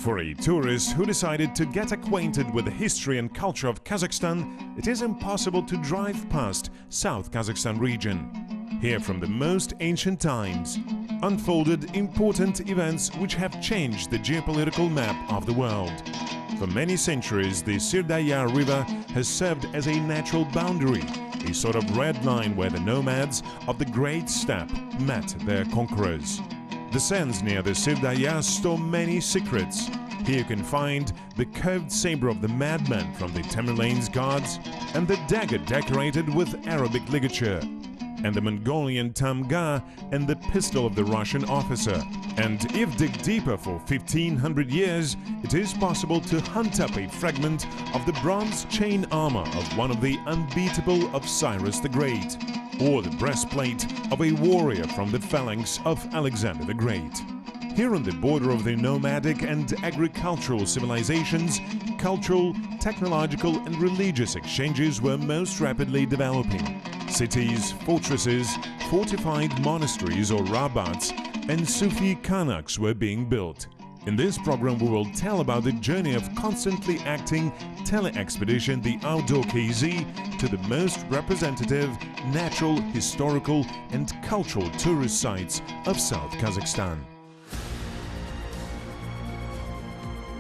For a tourist who decided to get acquainted with the history and culture of Kazakhstan, it is impossible to drive past South-Kazakhstan region. Here from the most ancient times unfolded important events which have changed the geopolitical map of the world. For many centuries, the Sirdarya River has served as a natural boundary, a sort of red line where the nomads of the Great Steppe met their conquerors. The sands near the Sirdarya store many secrets. Here you can find the curved saber of the madman from the Tamerlane's guards and the dagger decorated with Arabic ligature, and the Mongolian tamga and the pistol of the Russian officer. And if dig deeper for 1500 years, it is possible to hunt up a fragment of the bronze chain armor of one of the unbeatable of Cyrus the Great, or the breastplate of a warrior from the phalanx of Alexander the Great. Here on the border of the nomadic and agricultural civilizations, cultural, technological and religious exchanges were most rapidly developing. Cities, fortresses, fortified monasteries or rabbats and Sufi khanaqahs were being built. In this program we will tell about the journey of constantly acting tele-expedition the Outdoor KZ to the most representative natural, historical and cultural tourist sites of South Kazakhstan.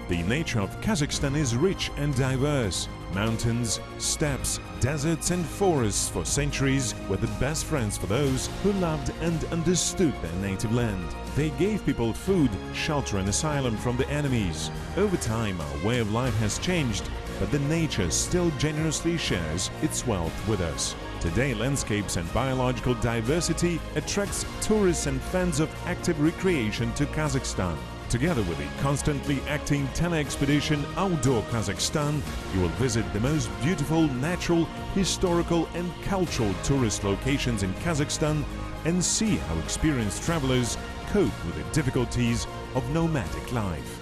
The nature of Kazakhstan is rich and diverse. Mountains, steppes, deserts and forests for centuries were the best friends for those who loved and understood their native land. They gave people food, shelter and asylum from the enemies. Over time our way of life has changed, but the nature still generously shares its wealth with us. Today landscapes and biological diversity attracts tourists and fans of active recreation to Kazakhstan. Together with the constantly acting tele-expedition Outdoor Kazakhstan, you will visit the most beautiful natural, historical and cultural tourist locations in Kazakhstan and see how experienced travelers cope with the difficulties of nomadic life.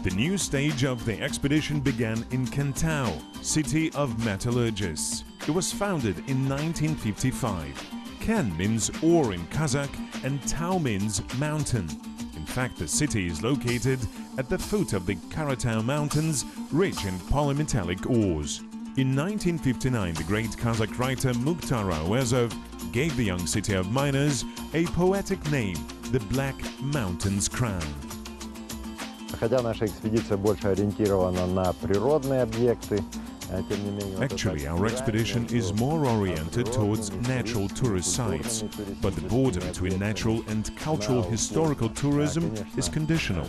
The new stage of the expedition began in Kantau, city of metallurgists. It was founded in 1955. Kan means ore in Kazakh and Tau means mountain. In fact, the city is located at the foot of the Karatau Mountains, rich in polymetallic ores. In 1959, the great Kazakh writer Mukhtar Awezov gave the young city of miners a poetic name, the Black Mountains Crown. Хотя наша экспедиция больше ориентирована на природные объекты, Actually, our expedition is more oriented towards natural tourist sites, but the border between natural and cultural historical tourism is conditional.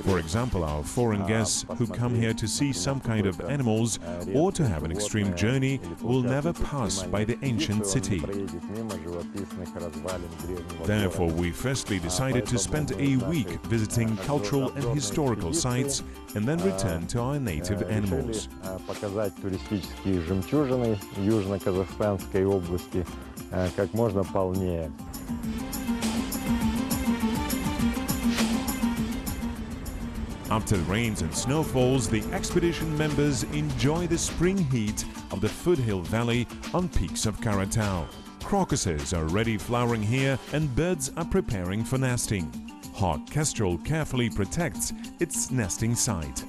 For example, our foreign guests who come here to see some kind of animals or to have an extreme journey will never pass by the ancient city. Therefore, we firstly decided to spend a week visiting cultural and historical sites and then return to our native animals. Показать туристические жемчужины южно-казахстанской области как можно полнее. After the rains and snowfalls, the expedition members enjoy the spring heat of the foothill valley on peaks of Karatau. Crocuses are already flowering here and birds are preparing for nesting. Hawk Kestrel carefully protects its nesting site.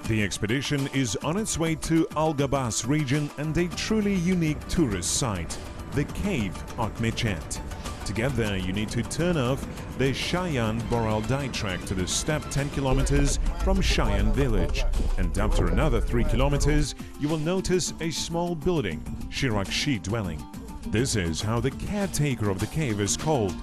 The expedition is on its way to Algabas region and a truly unique tourist site, the cave Akmechet. To get there, you need to turn off the Shayan-Boraldai track to the steppe 10 kilometers from Shayan village. And after another 3 kilometers, you will notice a small building, Shirakshi dwelling. This is how the caretaker of the cave is called.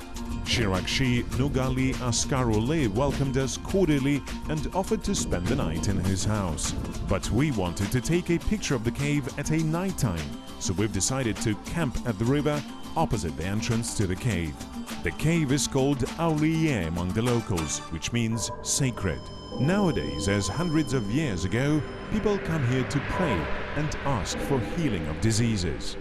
Shirakshi Nugali Askarule welcomed us cordially and offered to spend the night in his house. But we wanted to take a picture of the cave at a night time, so we've decided to camp at the river opposite the entrance to the cave. The cave is called Auliye among the locals, which means sacred. Nowadays, as hundreds of years ago, people come here to pray and ask for healing of diseases.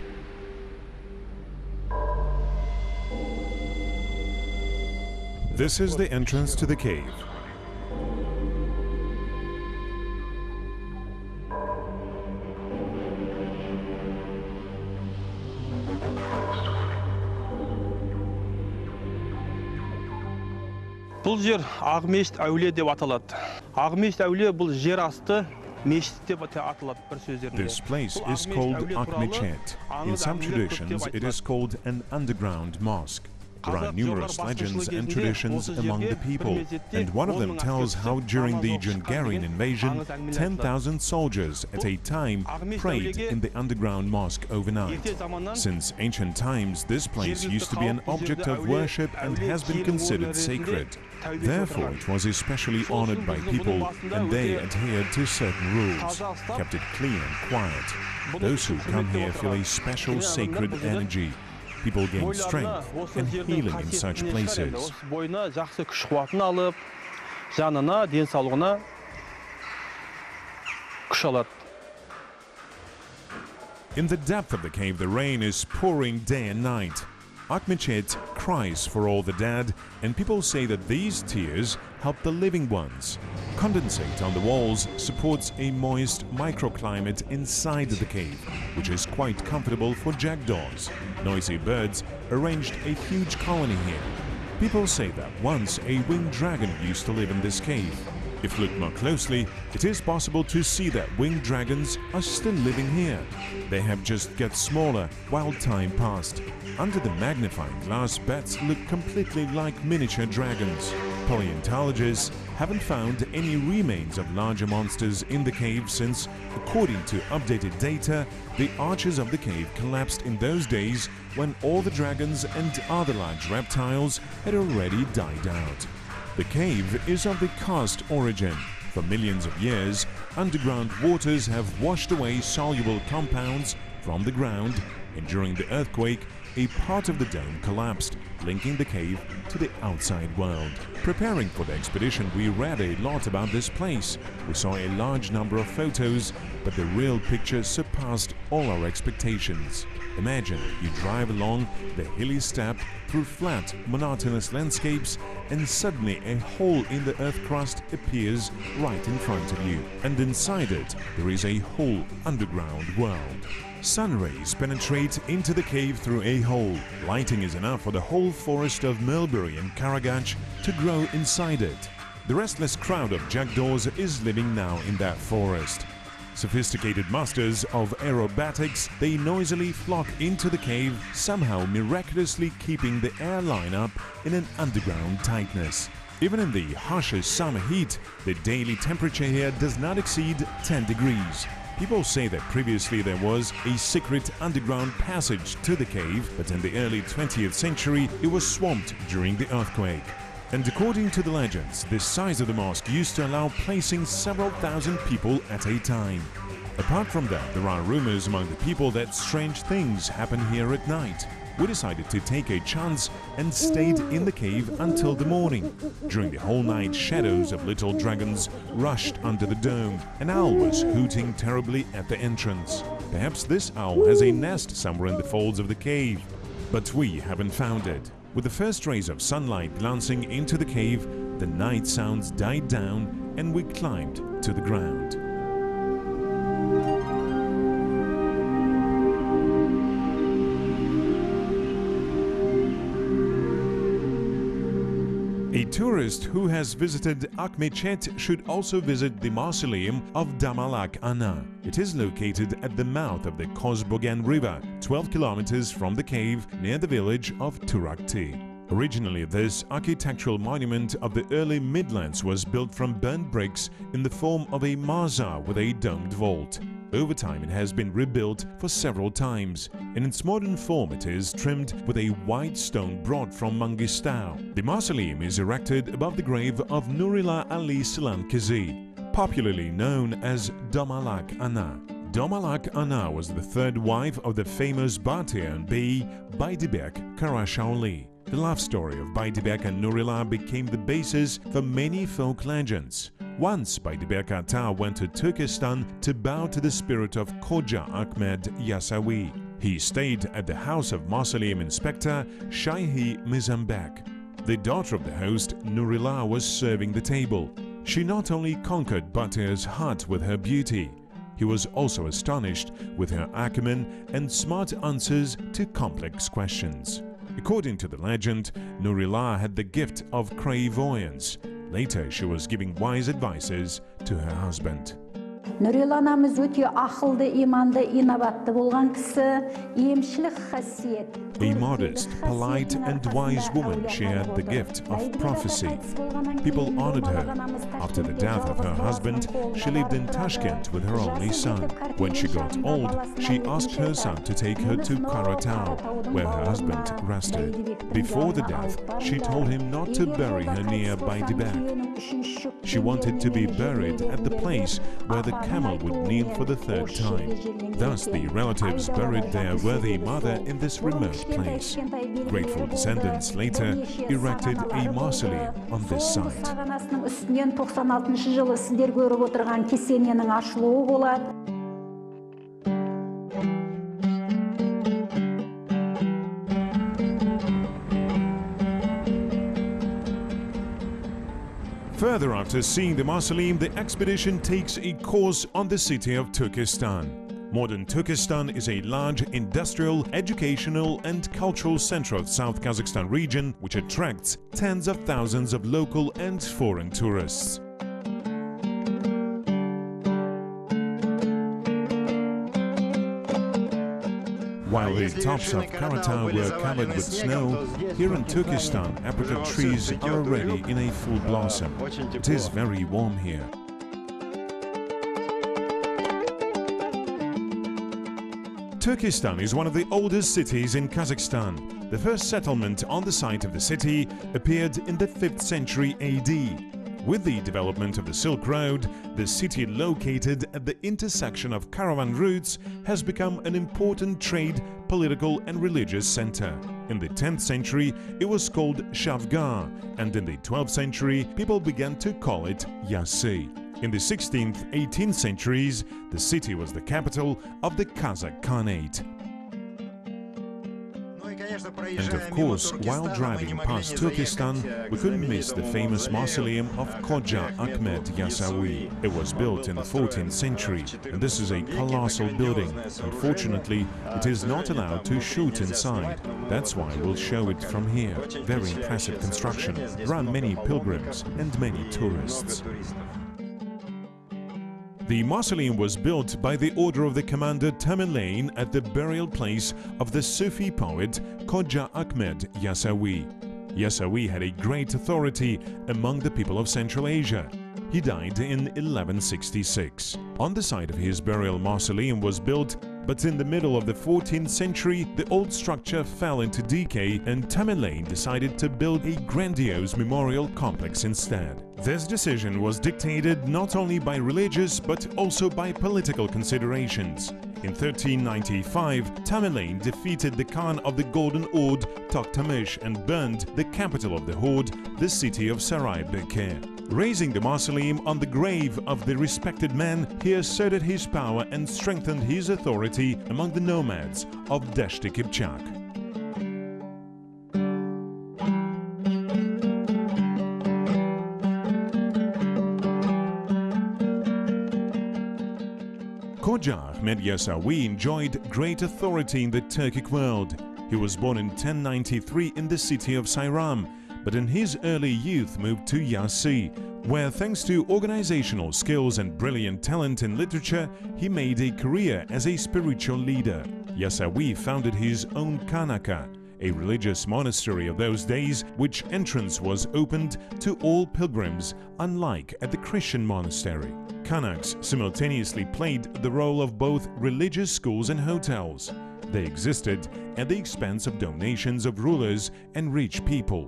This is the entrance to the cave. Бұл жер Akmechet әулие деп аталады. Akmechet әулие бұл жер асты мешіт деп аталады бір сөздерінде. This place is called Akmechet. In some traditions, it is called an underground mosque. There are numerous legends and traditions among the people, and one of them tells how during the Hungarian invasion, 10,000 soldiers at a time prayed in the underground mosque overnight. Since ancient times, this place used to be an object of worship and has been considered sacred. Therefore, it was especially honored by people, and they adhered to certain rules, kept it clean and quiet. Those who come here feel a special sacred energy. People gain strength and healing in such places. Бойына жақсы күш қуатын алып, жанына, денсаулығына күш алады. In the depth of the cave, the rain is pouring day and night. Akmechet cries for all the dead, and people say that these tears help the living ones. Condensate on the walls supports a moist microclimate inside the cave, which is quite comfortable for jackdaws. Noisy birds arranged a huge colony here. People say that once a winged dragon used to live in this cave. If looked more closely, it is possible to see that winged dragons are still living here. They have just got smaller while time passed. Under the magnifying glass, bats look completely like miniature dragons. Paleontologists haven't found any remains of larger monsters in the cave since, according to updated data, the arches of the cave collapsed in those days when all the dragons and other large reptiles had already died out. The cave is of the karst origin. For millions of years, underground waters have washed away soluble compounds from the ground, and during the earthquake, a part of the dome collapsed, linking the cave to the outside world. Preparing for the expedition, we read a lot about this place. We saw a large number of photos, but the real picture surpassed all our expectations. Imagine you drive along the hilly steppe through flat, monotonous landscapes, and suddenly a hole in the earth crust appears right in front of you. And inside it, there is a whole underground world. Sun rays penetrate into the cave through a hole. Lighting is enough for the whole forest of mulberry and Karagach to grow inside it. The restless crowd of jackdaws is living now in that forest. Sophisticated masters of aerobatics, they noisily flock into the cave, somehow miraculously keeping the airline up in an underground tightness. Even in the harshest summer heat, the daily temperature here does not exceed 10 degrees. People say that previously there was a secret underground passage to the cave, but in the early 20th century it was swamped during the earthquake. And according to the legends, the size of the mosque used to allow placing several thousand people at a time. Apart from that, there are rumors among the people that strange things happen here at night. We decided to take a chance and stayed in the cave until the morning. During the whole night, shadows of little dragons rushed under the dome. An owl was hooting terribly at the entrance. Perhaps this owl has a nest somewhere in the folds of the cave. But we haven't found it. With the first rays of sunlight glancing into the cave, the night sounds died down and we climbed to the ground. A tourist who has visited Akmechet should also visit the Mausoleum of Domalak Ana. It is located at the mouth of the Khoja River, 12 kilometers from the cave near the village of Turakti. Originally, this architectural monument of the early Midlands was built from burnt bricks in the form of a mazar with a domed vault. Over time, it has been rebuilt for several times. In its modern form, it is trimmed with a white stone brought from Mangistau. The mausoleum is erected above the grave of Nurullah Ali Silankazi, popularly known as Domalak Ana. Domalak Ana was the third wife of the famous Batian Bey Jibek Karashauli. The love story of Jibek and Nurullah became the basis for many folk legends. Once, Jibek Ata went to Turkestan to bow to the spirit of Khoja Akhmed Yasawi. He stayed at the house of Mausoleum inspector Shaihi Mizambek. The daughter of the host, Nurullah, was serving the table. She not only conquered Batir's heart with her beauty, he was also astonished with her acumen and smart answers to complex questions. According to the legend, Nurillah had the gift of clairvoyance. Later, she was giving wise advices to her husband. Nuril anamız өте ақылды, иманды, инабатты болған кісі, емшілік қасиет. A modest, polite and wise woman, she had the gift of prophecy. People honored her. After the death of her husband, she lived in Tashkent with her only son. When she got old, she asked her son to take her to Karatau, where her husband rested. Before the death, she told him not to bury her nearby Jibek. She wanted to be buried at the place where the camel would kneel for the third time. Thus, the relatives buried their worthy mother in this remote place. Grateful descendants later erected a mausoleum on this site. Further, after seeing the mausoleum, the expedition takes a course on the city of Turkestan. Modern Turkestan is a large industrial, educational and cultural center of South Kazakhstan region which attracts tens of thousands of local and foreign tourists. While the tops of Karatau were covered with snow, here in Turkestan, apricot trees are already in a full blossom. It is very warm here. Turkestan is one of the oldest cities in Kazakhstan. The first settlement on the site of the city appeared in the 5th century AD. With the development of the Silk Road, the city located at the intersection of caravan routes has become an important trade, political and religious center. In the 10th century, it was called Shavgar, and in the 12th century, people began to call it Yasawi. In the 16th, 18th centuries, the city was the capital of the Kazakh Khanate. And of course, while driving past Turkestan, we couldn't miss the famous mausoleum of Khoja Akhmed Yasawi. It was built in the 14th century, and this is a colossal building. Unfortunately, it is not allowed to shoot inside. That's why we'll show it from here. Very impressive construction. There are many pilgrims and many tourists. The mausoleum was built by the order of the commander Tamerlane at the burial place of the Sufi poet Khoja Akhmed Yasawi. Yasawi had a great authority among the people of Central Asia. He died in 1166. On the site of his burial, mausoleum was built, but in the middle of the 14th century, the old structure fell into decay and Tamerlane decided to build a grandiose memorial complex instead. This decision was dictated not only by religious but also by political considerations. In 1395, Tamerlane defeated the Khan of the Golden Horde, Tokhtamış, and burned the capital of the Horde, the city of Saraybekir. Raising the mausoleum on the grave of the respected man, he asserted his power and strengthened his authority among the nomads of Deshti Kipchak. Khoja Akhmed Yasawi enjoyed great authority in the Turkic world. He was born in 1093 in the city of Sayram, but in his early youth moved to Yasawi, where thanks to organizational skills and brilliant talent in literature, he made a career as a spiritual leader. Yasawi founded his own Khanaka, a religious monastery of those days, which entrance was opened to all pilgrims, unlike at the Christian monastery. Khanaks simultaneously played the role of both religious schools and hotels. They existed at the expense of donations of rulers and rich people.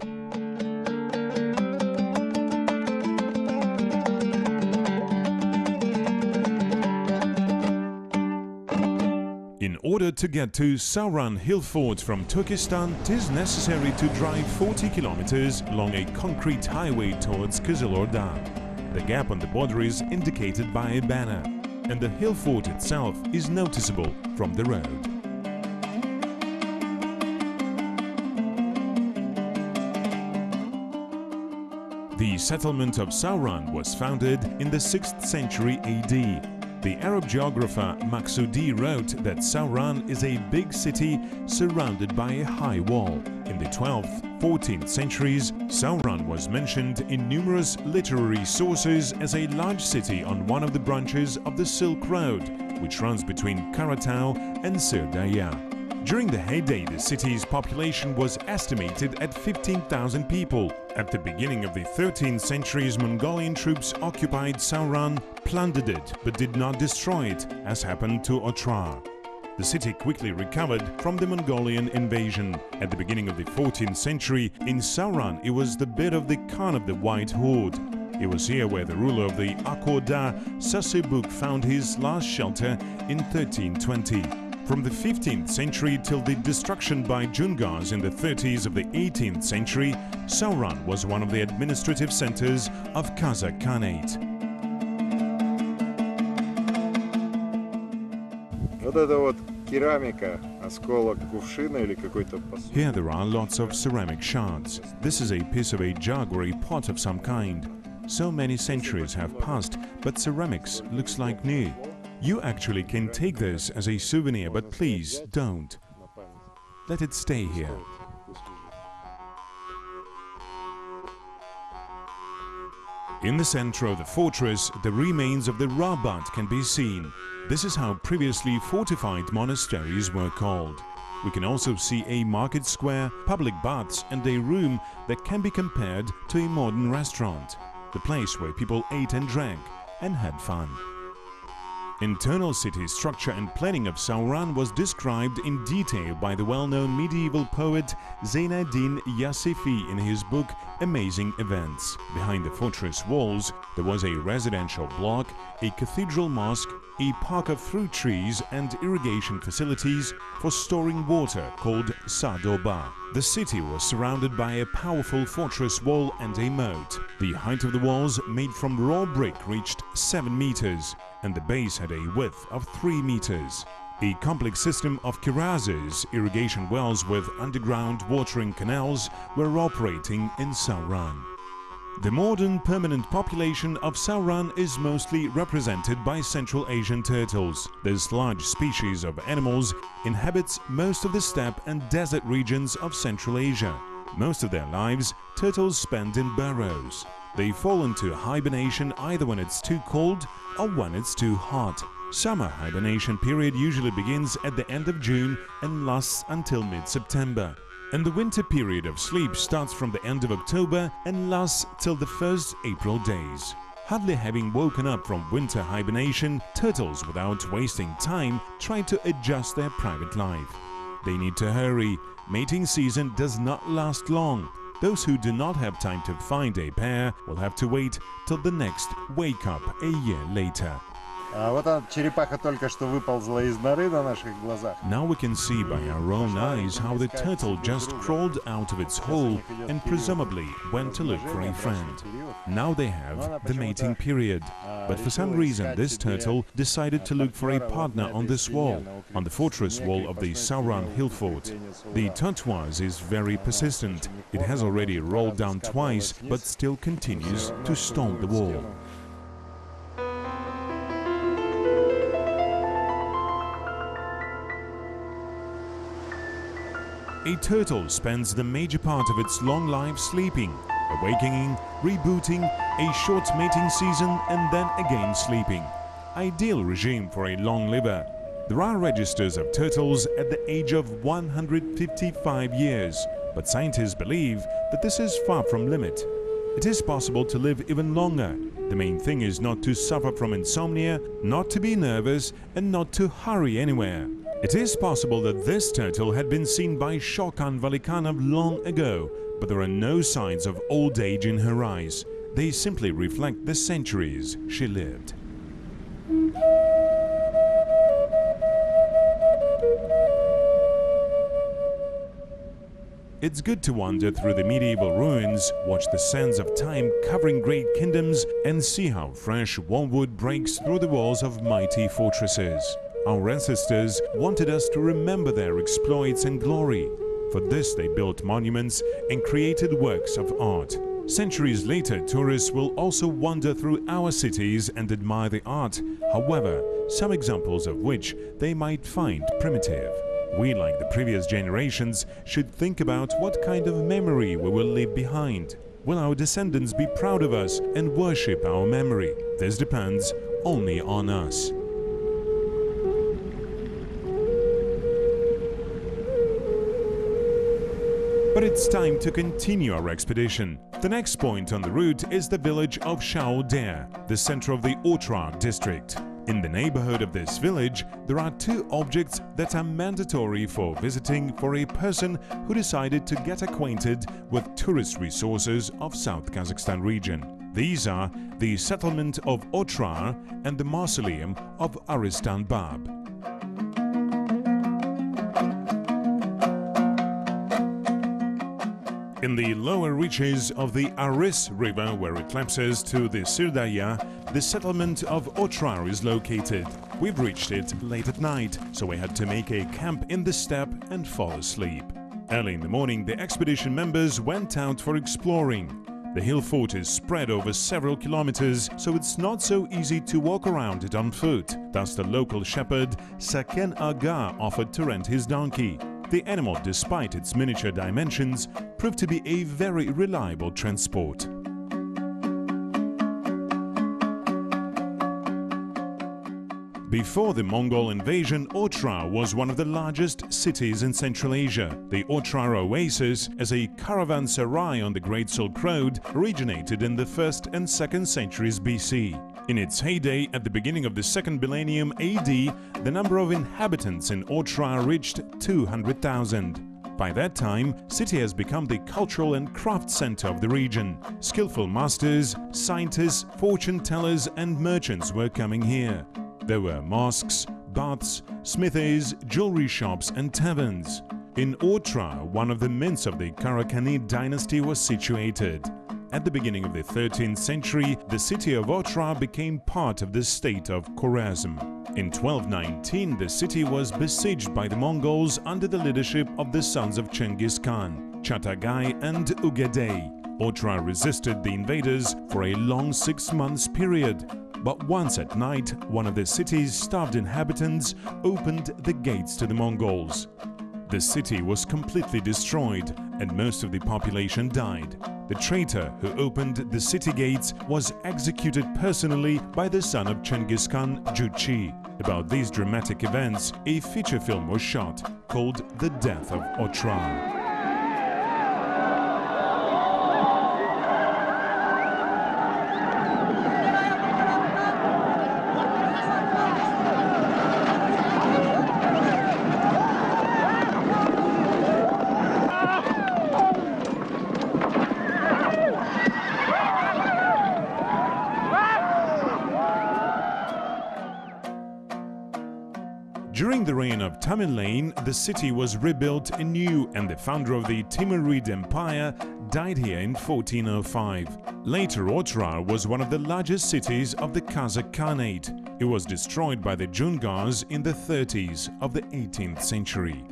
In order to get to Sauran hillford from Turkestan, it is necessary to drive 40 kilometers along a concrete highway towards Kızılorda. The gap on the border is indicated by a banner, and the hillford itself is noticeable from the road. The settlement of Sauran was founded in the 6th century AD. The Arab geographer Maksudi wrote that Sauran is a big city surrounded by a high wall. In the 12th, 14th centuries, Sauran was mentioned in numerous literary sources as a large city on one of the branches of the Silk Road, which runs between Karatau and Sirdarya. During the heyday, the city's population was estimated at 15,000 people. At the beginning of the 13th century, Mongolian troops occupied Sauran, plundered it, but did not destroy it, as happened to Otrar. The city quickly recovered from the Mongolian invasion. At the beginning of the 14th century, in Sauran, it was the bed of the Khan of the White Horde. It was here where the ruler of the Khoja, Sasebuk, found his last shelter in 1320. From the 15th century till the destruction by Jungars in the 30s of the 18th century, Sauran was one of the administrative centers of Kazakh Khanate. Here there are lots of ceramic shards. This is a piece of a jug or a pot of some kind. So many centuries have passed, but ceramics looks like new. You actually can take this as a souvenir, but please don't. Let it stay here. In the center of the fortress, the remains of the Rabat can be seen. This is how previously fortified monasteries were called. We can also see a market square, public baths and a room that can be compared to a modern restaurant. The place where people ate and drank and had fun. Internal city structure and planning of Sauran was described in detail by the well-known medieval poet Zainuddin Yasawi in his book Amazing Events. Behind the fortress walls, there was a residential block, a cathedral mosque, a park of fruit trees and irrigation facilities for storing water called Sadoba. The city was surrounded by a powerful fortress wall and a moat. The height of the walls, made from raw brick, reached 7 meters, and the base had a width of 3 meters. A complex system of cuirasses, irrigation wells with underground watering canals, were operating in Sauran. The modern permanent population of Sauran is mostly represented by Central Asian turtles. This large species of animals inhabits most of the steppe and desert regions of Central Asia. Most of their lives, turtles spend in burrows. They fall into hibernation either when it's too cold or when it's too hot. Summer hibernation period usually begins at the end of June and lasts until mid-September. And the winter period of sleep starts from the end of October and lasts till the first April days. Hardly having woken up from winter hibernation, turtles, without wasting time, try to adjust their private life. They need to hurry. Mating season does not last long. Those who do not have time to find a pair will have to wait till the next wake up a year later. Вот черепаха только что выползла из норы на наших глазах. Now we can see by our own eyes how the turtle just crawled out of its hole and presumably went to look for a friend. Now they have the mating period. But for some reason this turtle decided to look for a partner on this wall, on the fortress wall of the Sauran hillford. The tortoise is very persistent. It has already rolled down twice, but still continues to storm the wall. A turtle spends the major part of its long life sleeping, awakening, rebooting, a short mating season and then again sleeping. Ideal regime for a long liver. There are registers of turtles at the age of 155 years, but scientists believe that this is far from limit. It is possible to live even longer. The main thing is not to suffer from insomnia, not to be nervous and not to hurry anywhere. It is possible that this turtle had been seen by Shokan Valikanov long ago, but there are no signs of old age in her eyes. They simply reflect the centuries she lived. It's good to wander through the medieval ruins, watch the sands of time covering great kingdoms, and see how fresh wormwood breaks through the walls of mighty fortresses. Our ancestors wanted us to remember their exploits and glory. For this they built monuments and created works of art. Centuries later, tourists will also wander through our cities and admire the art, however, some examples of which they might find primitive. We, like the previous generations, should think about what kind of memory we will leave behind. Will our descendants be proud of us and worship our memory? This depends only on us. But it's time to continue our expedition. The next point on the route is the village of Shaoder, the center of the Otrar district. In the neighborhood of this village, there are two objects that are mandatory for visiting for a person who decided to get acquainted with tourist resources of South Kazakhstan region. These are the settlement of Otrar and the Mausoleum of Aristan Bab. In the lower reaches of the Aris River, where it lapses to the Sirdaya, the settlement of Otrar is located. We've reached it late at night, so we had to make a camp in the steppe and fall asleep. Early in the morning, the expedition members went out for exploring. The hill fort is spread over several kilometers, so it's not so easy to walk around it on foot. Thus, the local shepherd, Saken Aga, offered to rent his donkey. The animal, despite its miniature dimensions, proved to be a very reliable transport. Before the Mongol invasion, Otrar was one of the largest cities in Central Asia. The Otrar oasis, as a caravanserai on the Great Silk Road, originated in the 1st and 2nd centuries BC. In its heyday, at the beginning of the 2nd millennium AD, the number of inhabitants in Otrar reached 200,000. By that time, city has become the cultural and craft center of the region. Skillful masters, scientists, fortune tellers and merchants were coming here. There were mosques, baths, smithies, jewelry shops and taverns. In Otrar, one of the mints of the Karakhanid dynasty was situated. At the beginning of the 13th century, the city of Otrar became part of the state of Khorasan. In 1219, the city was besieged by the Mongols under the leadership of the sons of Chengiz Khan, Chatagai and Ugedei. Otrar resisted the invaders for a long 6 months period. But once at night, one of the city's starved inhabitants opened the gates to the Mongols. The city was completely destroyed and most of the population died. The traitor who opened the city gates was executed personally by the son of Chengiz Khan, Juchi. About these dramatic events, a feature film was shot called The Death of Otrar. During the reign of Tamerlane, the city was rebuilt anew and the founder of the Timurid Empire died here in 1405. Later, Otrar was one of the largest cities of the Kazakh Khanate. It was destroyed by the Jungars in the 30s of the 18th century.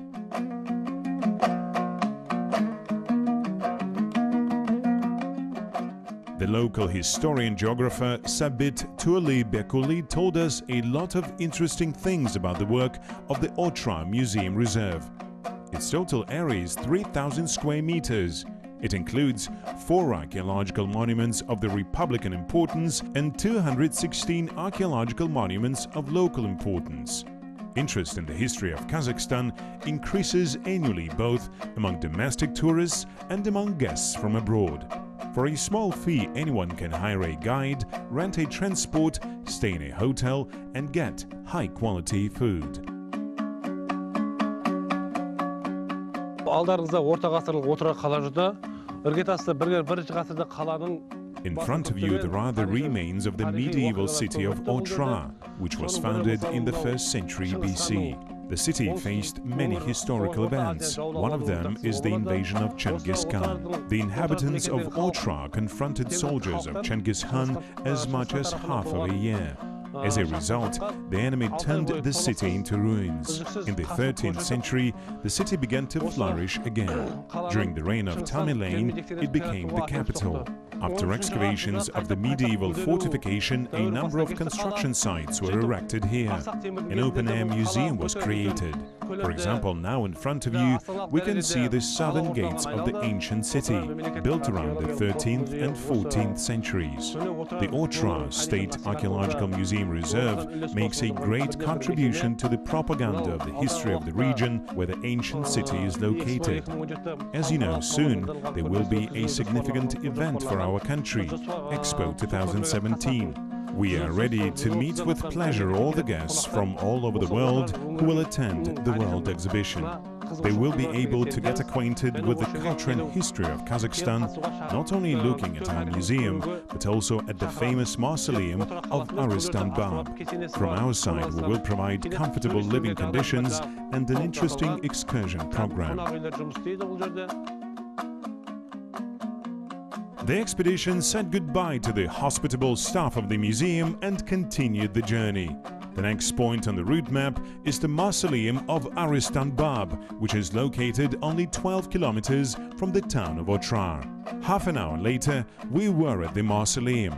The local historian-geographer Sabit Tuali Bekuli told us a lot of interesting things about the work of the Otrar Museum Reserve. Its total area is 3,000 square meters. It includes 4 archaeological monuments of the Republican importance and 216 archaeological monuments of local importance. Interest in the history of Kazakhstan increases annually both among domestic tourists and among guests from abroad. For a small fee, anyone can hire a guide, rent a transport, stay in a hotel, and get high-quality food. In front of you, there are the remains of the medieval city of Otrar, which was founded in the 1st century BC. The city faced many historical events. One of them is the invasion of Chengiz Khan. The inhabitants of Otrar confronted soldiers of Chengiz Khan as much as half of a year. As a result, the enemy turned the city into ruins. In the 13th century, the city began to flourish again. During the reign of Tamerlane, it became the capital. After excavations of the medieval fortification, a number of construction sites were erected here. An open-air museum was created. For example, now in front of you, we can see the southern gates of the ancient city, built around the 13th and 14th centuries. The Otrar State Archaeological Museum Reserve makes a great contribution to the propaganda of the history of the region where the ancient city is located. As you know, soon there will be a significant event for our country, Expo 2017. We are ready to meet with pleasure all the guests from all over the world who will attend the World Exhibition. They will be able to get acquainted with the culture and history of Kazakhstan, not only looking at our museum, but also at the famous Mausoleum of Aristan Bab. From our side, we will provide comfortable living conditions and an interesting excursion program. The expedition said goodbye to the hospitable staff of the museum and continued the journey. The next point on the route map is the Mausoleum of Aristan Bab, which is located only 12 kilometers from the town of Otrar. Half an hour later, we were at the Mausoleum.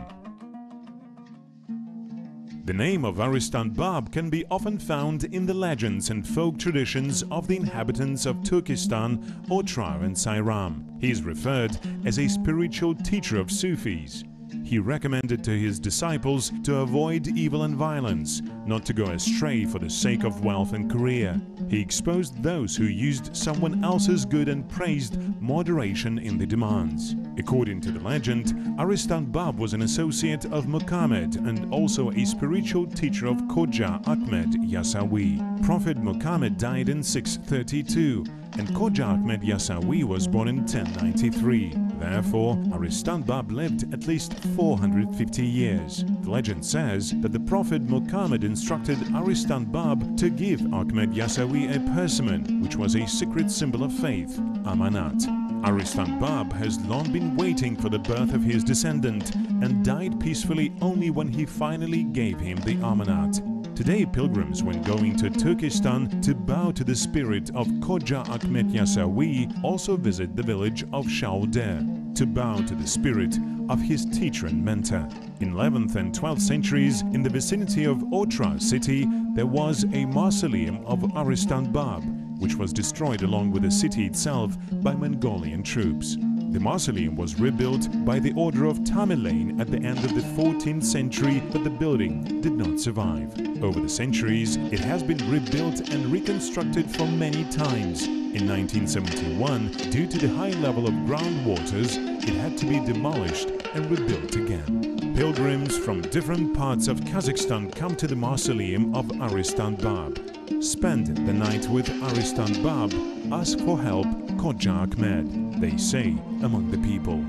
The name of Aristan Bab can be often found in the legends and folk traditions of the inhabitants of Turkestan, Otrar and Sayram. He is referred as a spiritual teacher of Sufis. He recommended to his disciples to avoid evil and violence, not to go astray for the sake of wealth and career. He exposed those who used someone else's good and praised moderation in the demands. According to the legend, Aristan Bab was an associate of Muhammad and also a spiritual teacher of Khoja, Akhmed, Yasawi. Prophet Muhammad died in 632 and Khoja Akhmed Yasawi was born in 1093. Therefore, Aristan Bab lived at least 450 years. The legend says that the Prophet Muhammad instructed Aristan Bab to give Akhmed Yasawi a persimmon, which was a secret symbol of faith, amanat. Aristan Bab has long been waiting for the birth of his descendant and died peacefully only when he finally gave him the amanat. Today, pilgrims, when going to Turkestan to bow to the spirit of Khoja Akhmed Yasawi, also visit the village of Shaulder to bow to the spirit of his teacher and mentor. In 11th and 12th centuries, in the vicinity of Otrar city, there was a mausoleum of Aristan Bab, which was destroyed along with the city itself by Mongolian troops. The mausoleum was rebuilt by the order of Tamerlane at the end of the 14th century, but the building did not survive. Over the centuries, it has been rebuilt and reconstructed for many times. In 1971, due to the high level of groundwaters, it had to be demolished and rebuilt again. Pilgrims from different parts of Kazakhstan come to the mausoleum of Aristan Bab. Spend the night with Aristan Bab, ask for help Khoja Akhmed, they say among the people.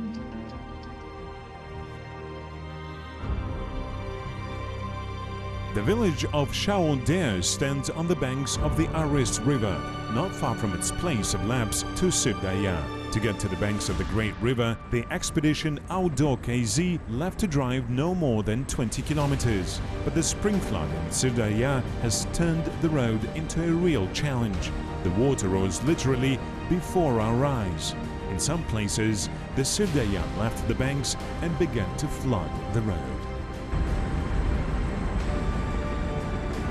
The village of Shaulder stands on the banks of the Aris River, not far from its place of lapse to Sırdaya. To get to the banks of the great river, the expedition Outdoor KZ left to drive no more than 20 kilometers. But the spring flood in Sırdaya has turned the road into a real challenge. The water rose literally before our eyes. In some places, the Sırdaya left the banks and began to flood the road.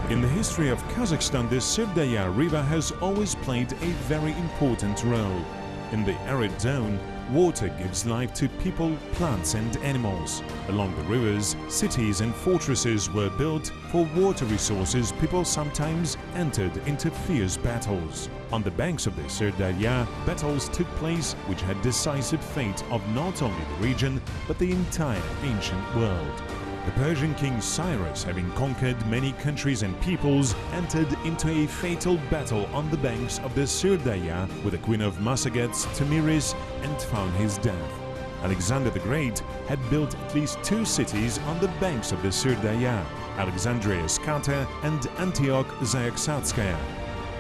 In the history of Kazakhstan, the Sırdaya River has always played a very important role. In the arid zone, water gives life to people, plants and animals. Along the rivers, cities and fortresses were built. For water resources, people sometimes entered into fierce battles. On the banks of the Sırdaya, battles took place which had decisive fate of not only the region, but the entire ancient world. The Persian king Cyrus, having conquered many countries and peoples, entered into a fatal battle on the banks of the Sırdaya with the queen of Massaget's Tamiris and found his death. Alexander the Great had built at least 2 cities on the banks of the Sırdaya, Alexandria Skata and Antioch Zayaksatskaya.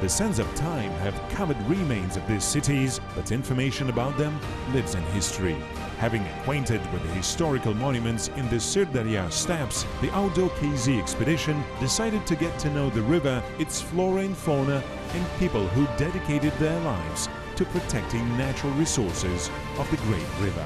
The sands of time have covered remains of these cities, but information about them lives in history. Having acquainted with the historical monuments in the Sırdaya steppes, the Outdoor KZ expedition decided to get to know the river, its flora and fauna, and people who dedicated their lives to protecting natural resources of the great river.